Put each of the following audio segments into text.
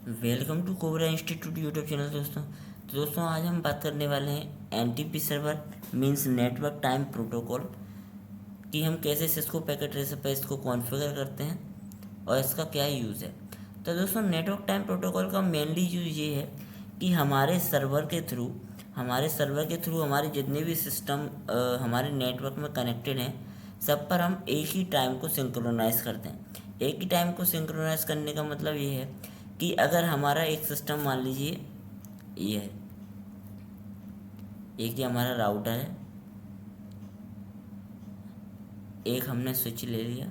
Welcome to cobra institute YouTube channel दोस्तों आज हम बात करने वाले हैं NTP server means network time protocol कि हम कैसे सिस्को पैकेट रेसिप्रोकल को कॉन्फ़िगर करते हैं और इसका क्या यूज़ है। तो दोस्तों नेटवर्क टाइम प्रोटोकॉल का मेनली यूज़ ये है कि हमारे सर्वर के थ्रू हमारे जितने भी सिस्टम हमारे नेटवर्क में कनेक्टेड हैं सब पर हम एक ही टाइम को सिंक्रोनाइज़ करते हैं। एक ही टाइम को सिंक्रोनाइज़ करने का मतलब ये है कि अगर हमारा एक सिस्टम मान लीजिए ये है, एक ये हमारा राउटर है, एक हमने स्विच ले लिया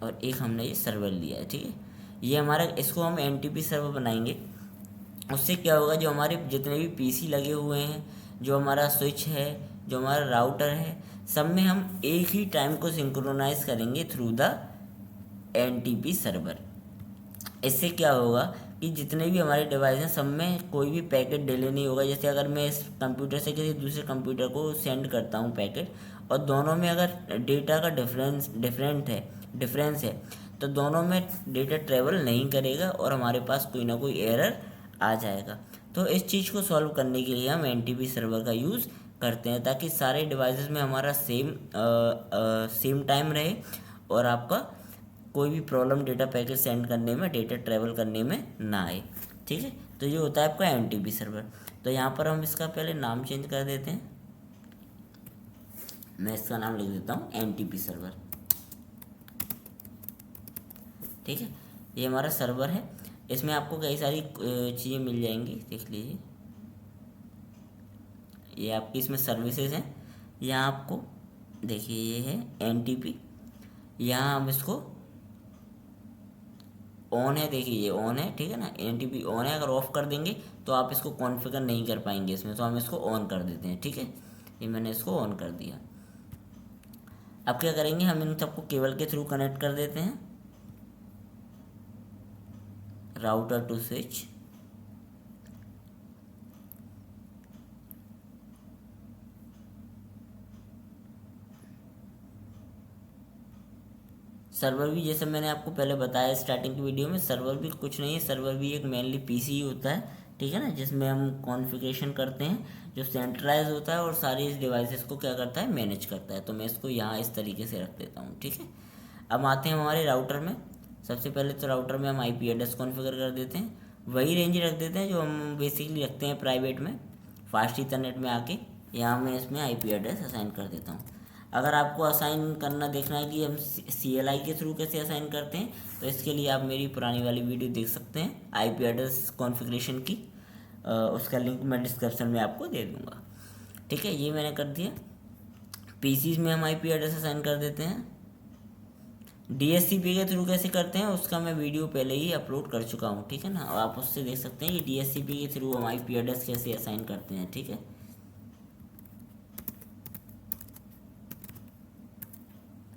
और एक हमने ये सर्वर लिया है। ठीक है, ये हमारा इसको हम एनटीपी सर्वर बनाएंगे। उससे क्या होगा, जो हमारे जितने भी पीसी लगे हुए हैं, जो हमारा स्विच है, जो हमारा राउटर है, सब में हम एक ही टाइम को सिंक्रोनाइज़ करेंगे थ्रू द एनटीपी सर्वर। इससे क्या होगा कि जितने भी हमारे डिवाइस हैं सब में कोई भी पैकेट डिले नहीं होगा। जैसे अगर मैं इस कंप्यूटर से किसी दूसरे कंप्यूटर को सेंड करता हूँ पैकेट, और दोनों में अगर डेटा का डिफरेंस है तो दोनों में डेटा ट्रेवल नहीं करेगा और हमारे पास कोई ना कोई एरर आ जाएगा। तो इस चीज़ को सॉल्व करने के लिए हम एनटीपी सर्वर का यूज़ करते हैं ताकि सारे डिवाइसेस में हमारा सेम टाइम रहे और आपका कोई भी प्रॉब्लम डेटा पैकेट सेंड करने में, डेटा ट्रैवल करने में ना आए। ठीक है, तो ये होता है आपका एनटीपी सर्वर। तो यहाँ पर हम इसका पहले नाम चेंज कर देते हैं। मैं इसका नाम लिख देता हूँ एनटीपी सर्वर। ठीक है, ये हमारा सर्वर है। इसमें आपको कई सारी चीज़ें मिल जाएंगी, देख लीजिए। ये आपकी इसमें सर्विसेज हैं। यहाँ आपको देखिए ये है एनटीपी, यहाँ हम इसको ऑन है, देखिए ये ऑन है। ठीक है ना, एनटीपी ऑन है। अगर ऑफ कर देंगे तो आप इसको कॉन्फ़िगर नहीं कर पाएंगे इसमें, तो हम इसको ऑन कर देते हैं। ठीक है, ये मैंने इसको ऑन कर दिया। अब क्या करेंगे, हम इन सबको केबल के थ्रू कनेक्ट कर देते हैं, राउटर टू स्विच। सर्वर भी जैसे मैंने आपको पहले बताया स्टार्टिंग की वीडियो में, सर्वर भी कुछ नहीं है, सर्वर भी एक मेनली पीसी ही होता है। ठीक है ना, जिसमें हम कॉन्फ़िगरेशन करते हैं, जो सेंट्रलाइज होता है और सारी इस डिवाइसेस को क्या करता है, मैनेज करता है। तो मैं इसको यहाँ इस तरीके से रख देता हूँ। ठीक है, अब आते हैं हमारे राउटर में। सबसे पहले तो राउटर में हम आईपी एड्रेस कॉन्फ़िगर कर देते हैं, वही रेंज रख देते हैं जो हम बेसिकली रखते हैं प्राइवेट में। फास्ट ईथरनेट में आके यहाँ मैं इसमें आईपी एड्रेस असाइन कर देता हूँ। अगर आपको असाइन करना देखना है कि हम CLI के थ्रू कैसे असाइन करते हैं, तो इसके लिए आप मेरी पुरानी वाली वीडियो देख सकते हैं आईपी एड्रेस कॉन्फ़िगरेशन की। उसका लिंक मैं डिस्क्रिप्शन में आपको दे दूँगा। ठीक है, ये मैंने कर दिया। पीसीज में हम आईपी एड्रेस असाइन कर देते हैं। DHCP के थ्रू कैसे करते हैं उसका मैं वीडियो पहले ही अपलोड कर चुका हूँ। ठीक है ना, और आप उससे देख सकते हैं कि DHCP के थ्रू हम आईपी एड्रेस कैसे असाइन करते हैं। ठीक है,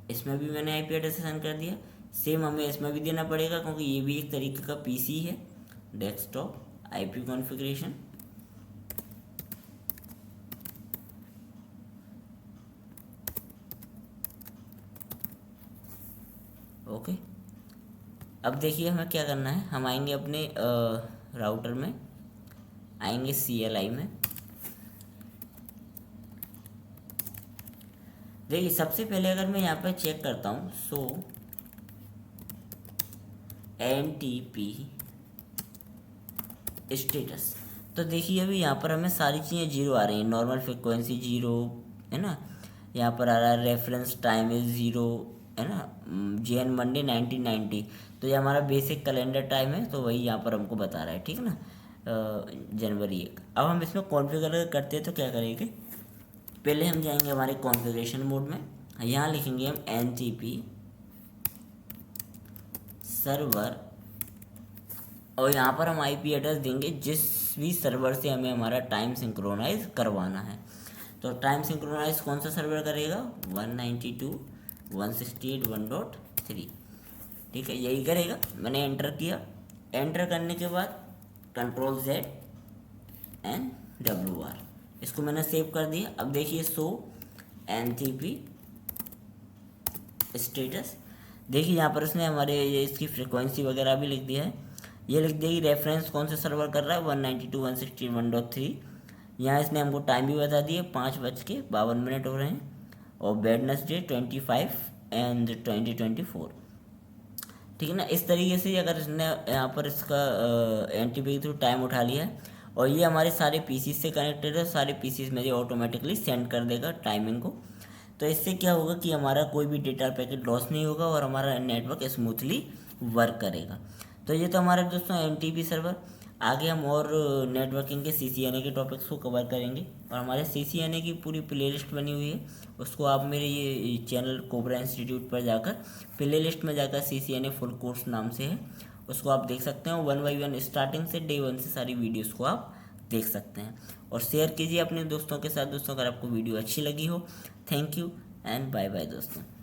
इसमें भी मैंने आईपी एड्रेस असाइन कर दिया। सेम हमें इसमें भी देना पड़ेगा क्योंकि ये भी एक तरीके का पीसी है। Desktop IP configuration. ओके, अब देखिए हमें क्या करना है। हम आएंगे अपने राउटर में, आएंगे CLI में। देखिए सबसे पहले अगर मैं यहाँ पर चेक करता हूँ, सो एनटीपी स्टेटस, तो देखिए अभी यहाँ पर हमें सारी चीज़ें जीरो आ रही हैं। नॉर्मल फ्रिक्वेंसी जीरो है ना, यहाँ पर आ रहा है रेफरेंस टाइम इज़ ज़ीरो है ना, JN मंडे 1990। तो ये हमारा बेसिक कैलेंडर टाइम है, तो वही यहाँ पर हमको बता रहा है। ठीक है ना, जनवरी 1। अब हम इसमें कॉन्फ़िगर करते हैं तो क्या करेंगे, पहले हम जाएंगे हमारे कॉन्फ़िगरेशन मोड में। यहाँ लिखेंगे हम एनटीपी सर्वर, और यहाँ पर हम आईपी एड्रेस देंगे जिस भी सर्वर से हमें हमारा टाइम सिंक्रोनाइज करवाना है। तो टाइम सिंक्रोनाइज कौन सा सर्वर करेगा, 192.168.1.3। ठीक है, यही करेगा। मैंने एंटर किया। एंटर करने के बाद Ctrl+Z and WR, इसको मैंने सेव कर दिया। अब देखिए सो एनटीपी स्टेटस। देखिए यहाँ पर उसने हमारे ये इसकी फ्रिक्वेंसी वगैरह भी लिख दिया है। ये लिख दिया कि रेफरेंस कौन से सर्वर कर रहा है 192.168.3। यहाँ इसने हमको टाइम भी बता दिया 5:52 हो रहे हैं और वेडनेसडे 25 एंड 2024। ठीक है ना। इस तरीके से अगर इसने यहाँ पर इसका एनटीपी के थ्रू टाइम उठा लिया है और ये हमारे सारे पीसी से कनेक्टेड है, सारे पीसीज में ये ऑटोमेटिकली सेंड कर देगा टाइमिंग को। तो इससे क्या होगा कि हमारा कोई भी डेटा पैकेट लॉस नहीं होगा और हमारा नेटवर्क स्मूथली वर्क करेगा। तो ये तो हमारे दोस्तों एनटीपी सर्वर। आगे हम और नेटवर्किंग के सीसीएनए के टॉपिक्स को कवर करेंगे और हमारे सीसीएनए की पूरी प्लेलिस्ट बनी हुई है, उसको आप मेरे ये चैनल कोबरा इंस्टीट्यूट पर जाकर प्लेलिस्ट में जाकर सीसीएनए फुल कोर्स नाम से है, उसको आप देख सकते हैं। 1 by 1 स्टार्टिंग से डे 1 से सारी वीडियोस को आप देख सकते हैं और शेयर कीजिए अपने दोस्तों के साथ। दोस्तों अगर आपको वीडियो अच्छी लगी हो, thank you and bye bye दोस्तों।